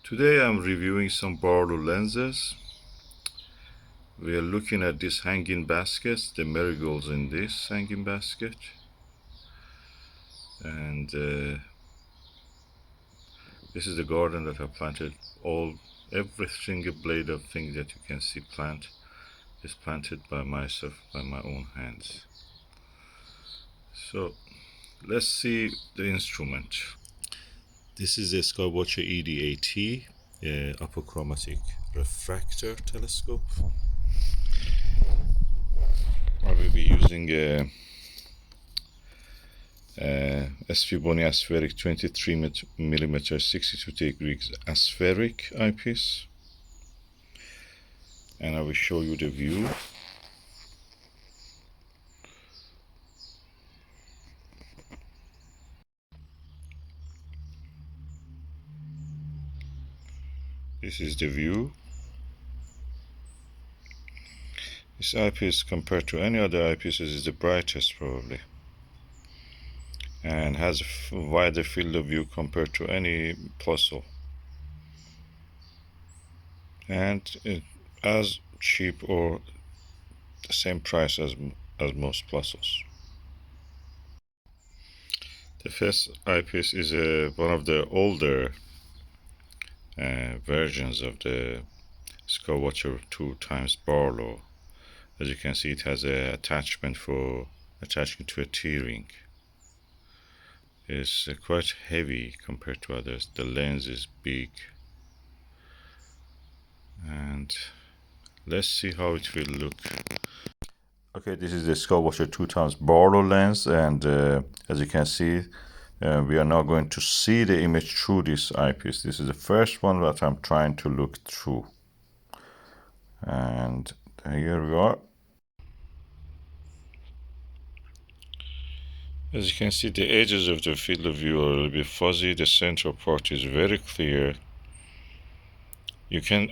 Today I'm reviewing some Barlow lenses. We are looking at these hanging baskets, the marigolds in this hanging basket. And this is the garden that I planted. Every single blade of thing that you can see plant is planted by myself, by my own hands. So let's see the instrument. This is a Skywatcher ED-AT, Apochromatic Refractor telescope. I will be using a SVBony Aspheric 23mm 62 degrees aspheric eyepiece, and I will show you the view. This is the view. This eyepiece, compared to any other eyepieces, is the brightest probably, and has a wider field of view compared to any Plusso, and as cheap or the same price as most Plussos. The first eyepiece is one of the older versions of the Skywatcher 2x Barlow. As you can see, it has an attachment for attaching to a T-ring. It's quite heavy compared to others. The lens is big, and let's see how it will look. Okay, this is the Skywatcher 2x Barlow lens, and as you can see, we are now going to see the image through this eyepiece. This is the first one that I'm trying to look through, and here we are. As you can see, the edges of the field of view are a little bit fuzzy. The central part is very clear. You can,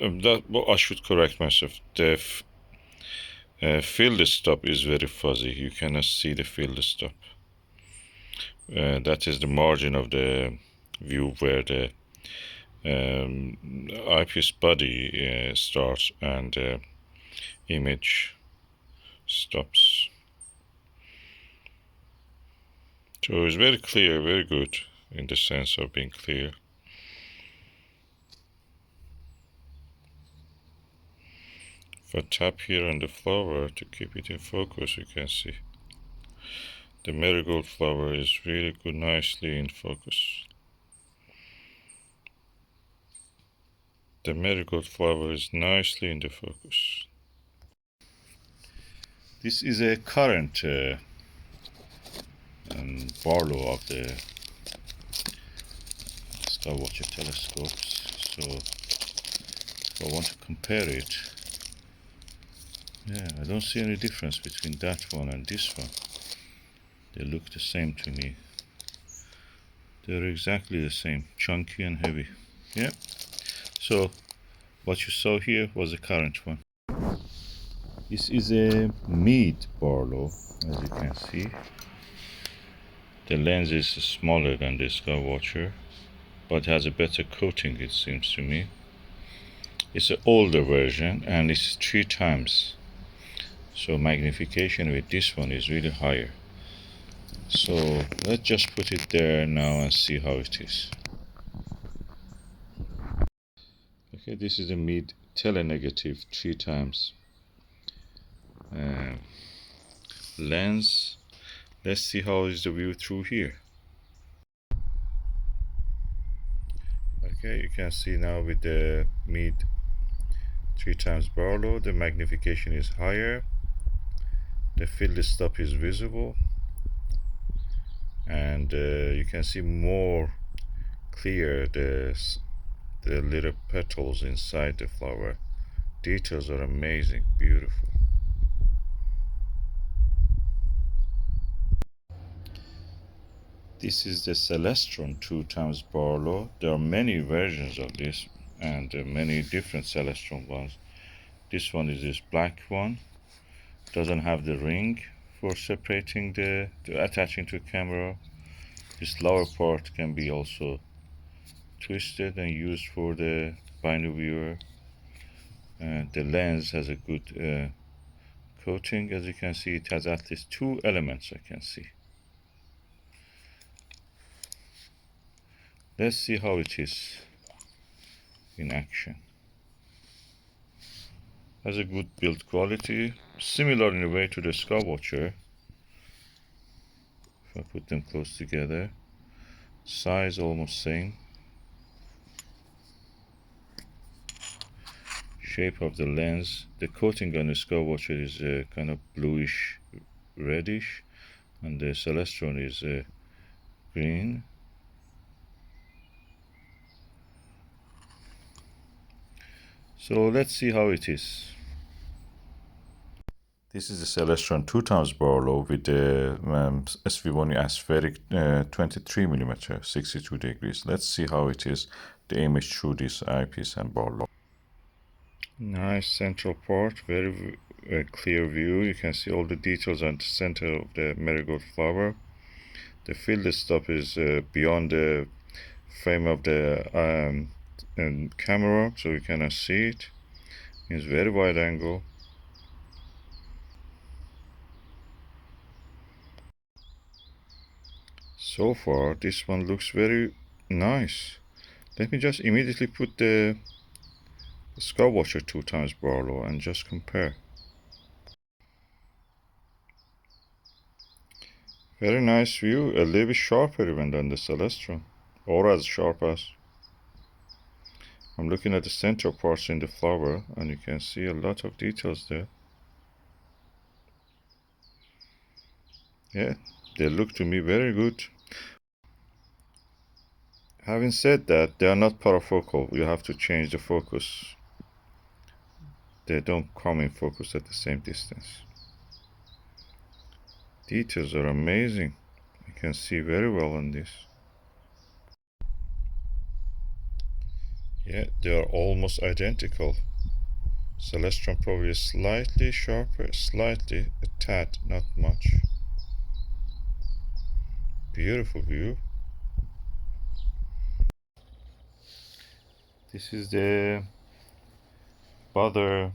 I should correct myself. The field stop is very fuzzy. You cannot see the field stop. That is the margin of the view where the eyepiece body starts and image stops. So it's very clear, very good in the sense of being clear. If I tap here on the flower to keep it in focus, you can see the marigold flower is really good, nicely in focus. The marigold flower is nicely in the focus. This is a current Barlow of the Skywatcher telescopes. So if I want to compare it, yeah, I don't see any difference between that one and this one. They look the same to me. They're exactly the same, chunky and heavy. Yeah. So what you saw here was a current one. This is a Meade Barlow, as you can see. The lens is smaller than the Skywatcher, but has a better coating, it seems to me. It's an older version and it's 3 times. So magnification with this one is really higher. So let's just put it there now and see how it is. Okay, this is the Meade Telenegative 3 times lens. Let's see how is the view through here. Okay, you can see now with the Meade 3 times Barlow, the magnification is higher, the field stop is visible, and you can see more clear the little petals inside the flower. Details are amazing, beautiful. This is the Celestron 2 times Barlow. There are many versions of this and many different Celestron ones. This one is this black one. Doesn't have the ring for separating attaching to camera. This lower part can be also twisted and used for the binocular. The lens has a good coating. As you can see, it has at least 2 elements I can see. Let's see how it is in action. Has a good build quality, similar in a way to the Skywatcher. If I put them close together, size almost same. Shape of the lens, the coating on the Skywatcher is kind of bluish reddish, and the Celestron is green. So let's see how it is. This is the Celestron 2x Barlow with the SVBony Aspheric 23mm 62 degrees. Let's see how it is, the image through this eyepiece and Barlow. Nice central part, very clear view. You can see all the details at the center of the marigold flower. The field stop is beyond the frame of the camera, so you cannot see it. It's very wide angle. So far, this one looks very nice. Let me just immediately put the Skywatcher 2x Barlow and just compare. Very nice view, a little bit sharper even than the Celestron, or as sharp as. I'm looking at the central parts in the flower, and you can see a lot of details there. Yeah, they look to me very good. Having said that, they are not parafocal. You have to change the focus. They don't come in focus at the same distance. Details are amazing. You can see very well on this. Yeah, they are almost identical. Celestron probably slightly sharper, slightly, a tad, not much. Beautiful view. This is the Baader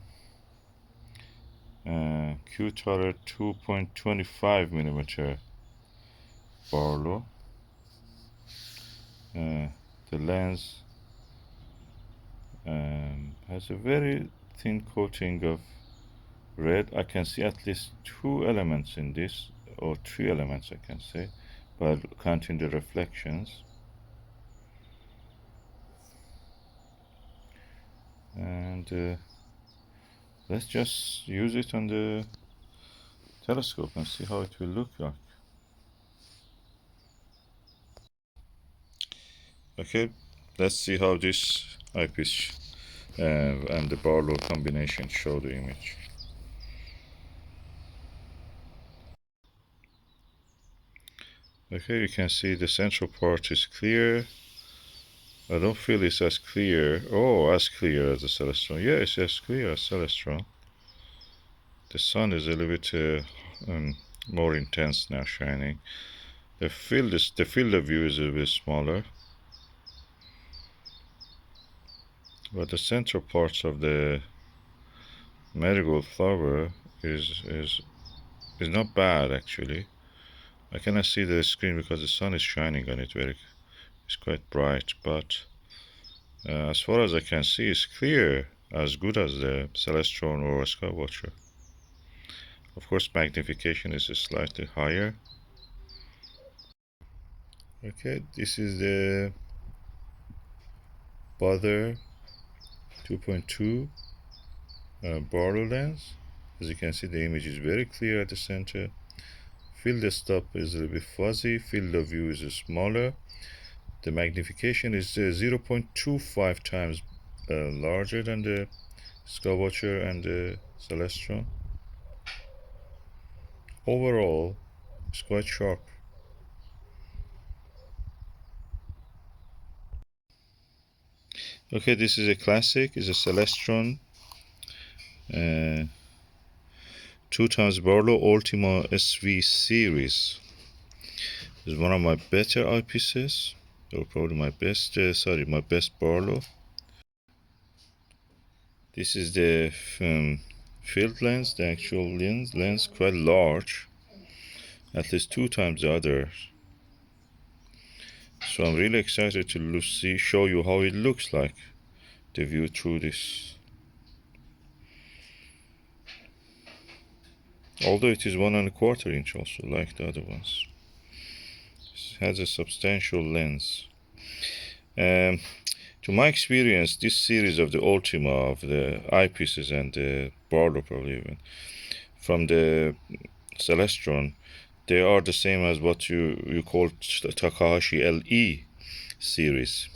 Q-Turret 2.25mm Barlow. The lens has a very thin coating of red. I can see at least 2 elements in this, or 3 elements I can say, but counting the reflections. And let's just use it on the telescope and see how it will look like. Okay, let's see how this eyepiece and the Barlow combination show the image. Okay, you can see the central part is clear. I don't feel it's as clear. Oh, as clear as the Celestron. Yeah, it's as clear as Celestron. The sun is a little bit more intense now, shining. The field of view is a bit smaller, but the central parts of the marigold flower is not bad actually. I cannot see the screen because the sun is shining on it it's quite bright, but as far as I can see, it's clear, as good as the Celestron or Skywatcher. Of course, magnification is slightly higher. Okay, this is the Baader 2.2 Barlow lens. As you can see, the image is very clear at the center. Field of stop is a little bit fuzzy. Field of view is smaller. The magnification is 0.25 times larger than the Skywatcher and the Celestron. Overall, it's quite sharp. Okay, this is a classic. It's a Celestron 2x Barlow Ultima SV series. It's one of my better eyepieces. or probably my best, my best Barlow. This is the field lens, the actual lens, quite large, at least 2 times the other. So I'm really excited to show you how it looks like, the view through this. Although it is 1¼ inch also, like the other ones. It has a substantial lens. To my experience, this series of the Ultima, of the eyepieces and the Barlow probably even, from the Celestron, they are the same as what you call Takahashi LE series,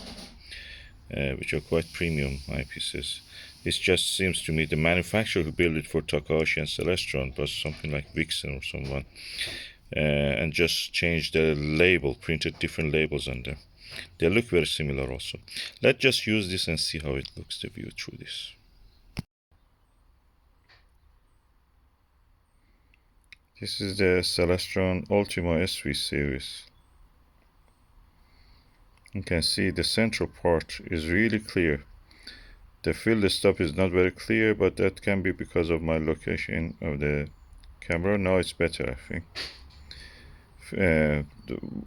which are quite premium eyepieces. It just seems to me the manufacturer who built it for Takahashi and Celestron was something like Vixen or someone, and just changed the label, printed different labels on them. They look very similar also. Let's just use this and see how it looks, the view through this. This is the Celestron Ultima SV series. You can see the central part is really clear. The field stop is not very clear, but that can be because of my location of the camera. Now it's better, I think.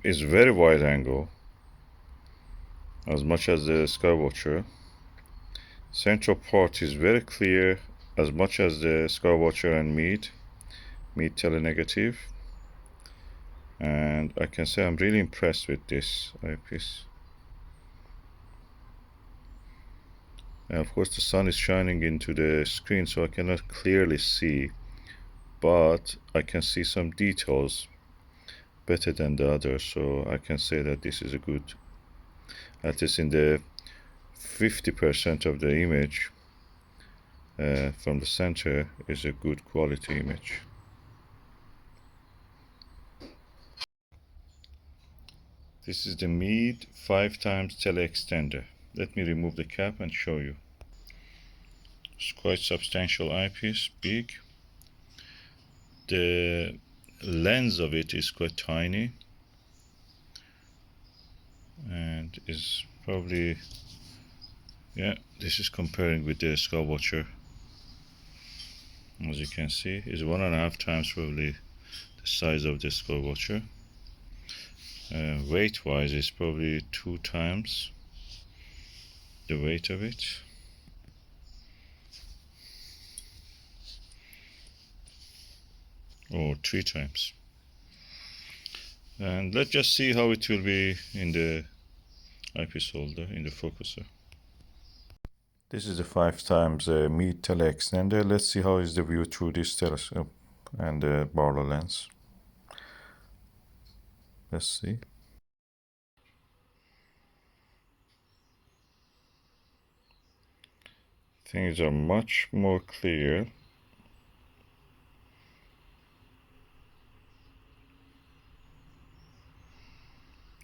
It's very wide angle, as much as the Skywatcher. Central part is very clear, as much as the Skywatcher and Meade Telenegative. And I can say I'm really impressed with this eyepiece. And of course the sun is shining into the screen, so I cannot clearly see, but I can see some details better than the others, so I can say that this is a good, at least in the 50% of the image from the center, is a good quality image. This is the Meade 5x Tele-extender. Let me remove the cap and show you. It's quite substantial eyepiece, big. The lens of it is quite tiny and is probably, yeah, this is comparing with the Skywatcher. As you can see, is 1.5 times probably the size of the Skywatcher. Weight wise, it's probably 2 times the weight of it. Or 3 times. And let's just see how it will be in the eyepiece holder, in the focuser. This is the 5x Meade Tele-extender. Let's see how is the view through this telescope and the Barlow lens. Let's see. Things are much more clear.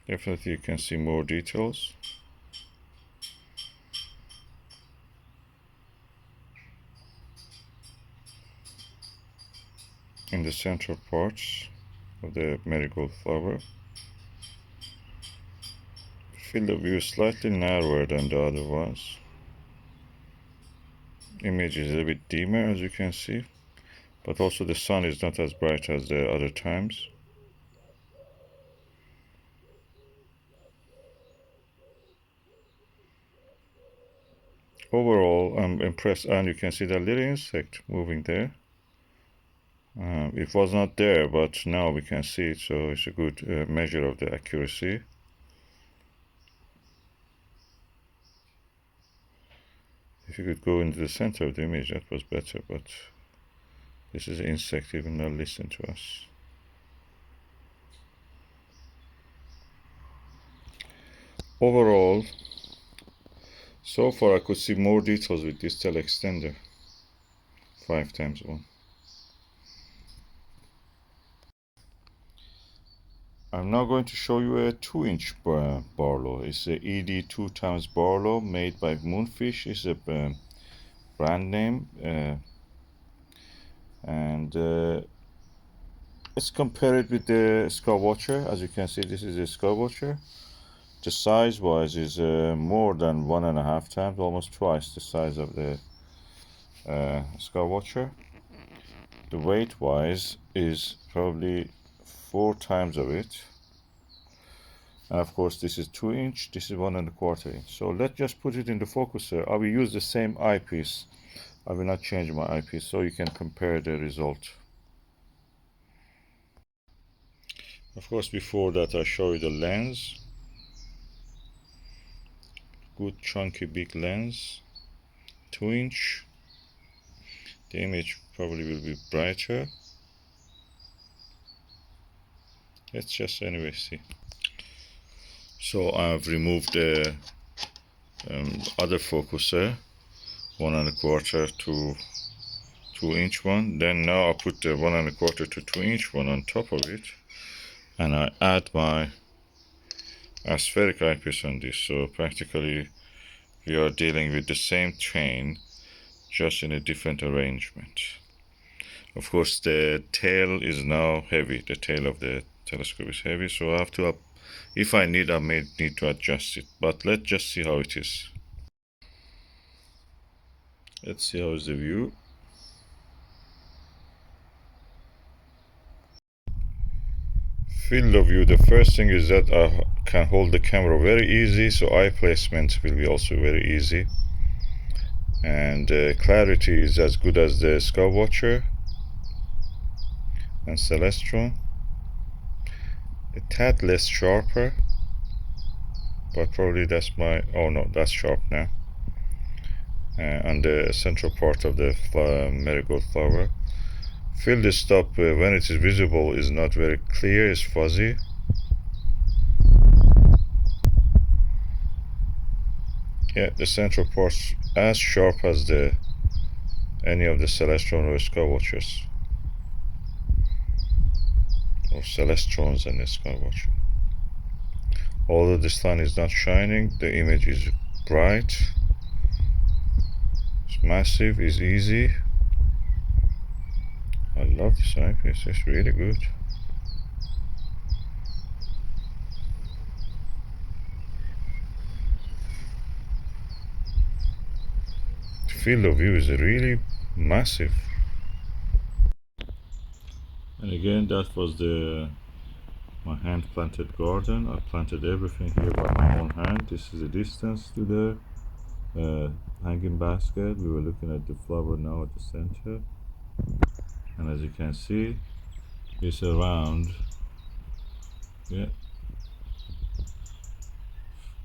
Definitely you can see more details. In the central parts of the marigold flower. Field of view is slightly narrower than the other ones. Image is a little bit dimmer, as you can see, but also the sun is not as bright as the other times. Overall, I'm impressed, and you can see that little insect moving there. It was not there, but now we can see it, so it's a good measure of the accuracy. If you could go into the center of the image, that was better, but this is an insect, even not listen to us. Overall, so far I could see more details with this Tele-extender 5x1. I'm now going to show you a 2-inch Barlow. It's a ED 2x Barlow made by Moonfish. It's a brand name, and let's compare it with the Skywatcher. As you can see, this is a Skywatcher, the size wise is more than 1.5 times, almost twice the size of the Skywatcher. The weight wise is probably 4 times of it, and of course this is 2 inch, this is 1.25 inch. So let's just put it in the focuser. I will use the same eyepiece, I will not change my eyepiece, so you can compare the result. Of course, before that I show you the lens. Good chunky big lens, 2 inch. The image probably will be brighter. Let's just anyway see. So I've removed the other focuser, 1.25 to 2 inch one. Then now I put the 1.25 to 2 inch one on top of it, and I add my aspheric eyepiece on this. So practically we are dealing with the same chain, just in a different arrangement. Of course the tail is now heavy, the tail of the telescope is heavy, so I have to, if I need, I may need to adjust it, but let's just see how it is. Let's see how is the view. Field of view, the first thing is that I can hold the camera very easy, so eye placement will be also very easy, and clarity is as good as the Skywatcher and Celestron. A tad less sharper, but probably that's my, oh no, that's sharp now. On the central part of the marigold flower. Field stop when it is visible is not very clear, it's fuzzy. Yeah, the central part's as sharp as the any of the Celestron or Skywatchers, or Celestrons and the Skywatcher. Although the sun is not shining, the image is bright, it's massive, it's easy. I love this eyepiece, it's really good. The field of view is really massive. And again, that was my hand planted garden. I planted everything here by my own hand. This is the distance to the hanging basket. We were looking at the flower now at the center, and as you can see, it's around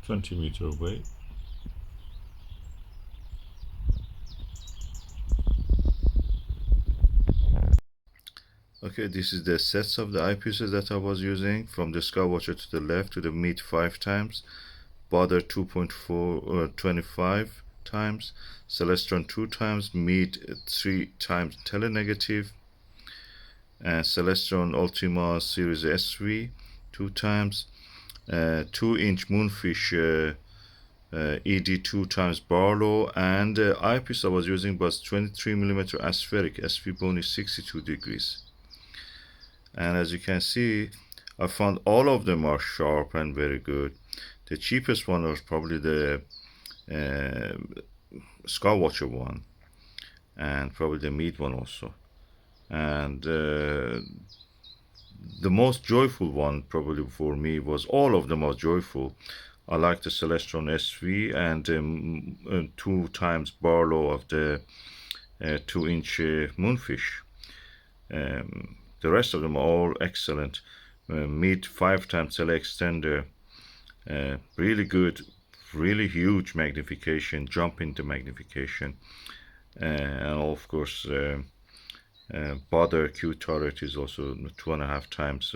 20 meters away. Okay, this is the sets of the eyepieces that I was using. From the Skywatcher to the left, to the Meade 5 times, Baader 2.25 times, Celestron 2 times, Meade 3 times Telenegative, and Celestron Ultima Series SV 2 times, 2-inch Moonfish ED 2 times Barlow, and the eyepiece I was using was 23mm Aspheric SVBony 62 degrees. And as you can see, I found all of them are sharp and very good. The cheapest one was probably the Skywatcher one, and probably the Meade one also. And the most joyful one probably for me was, all of them are joyful. I like the Celestron SV and 2 times Barlow of the 2-inch Moonfish. The rest of them are all excellent. Meade 5 times Tele-extender, really good, really huge magnification, jump into magnification, and of course Baader Q-Turret is also 2.5 times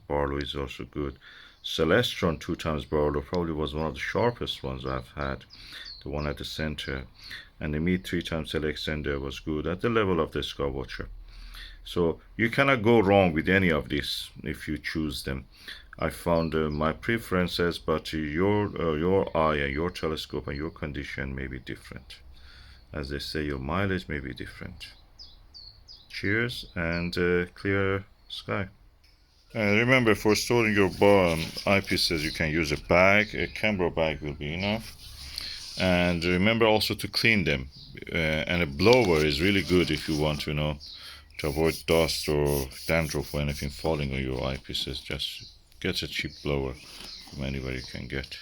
Barlow is also good. Celestron 2 times Barlow probably was one of the sharpest ones I've had, the one at the center, and the Meade 3 times Tele-extender was good at the level of the Skywatcher. So you cannot go wrong with any of these if you choose them. I found my preferences, but your eye and your telescope and your condition may be different. As they say, your mileage may be different. Cheers and clear sky. Remember, for storing your eyepieces, you can use a bag. A camera bag will be enough. And remember also to clean them. And a blower is really good if you want to, to avoid dust or dandruff or anything falling on your eyepieces. Just get a cheap blower from anywhere you can get.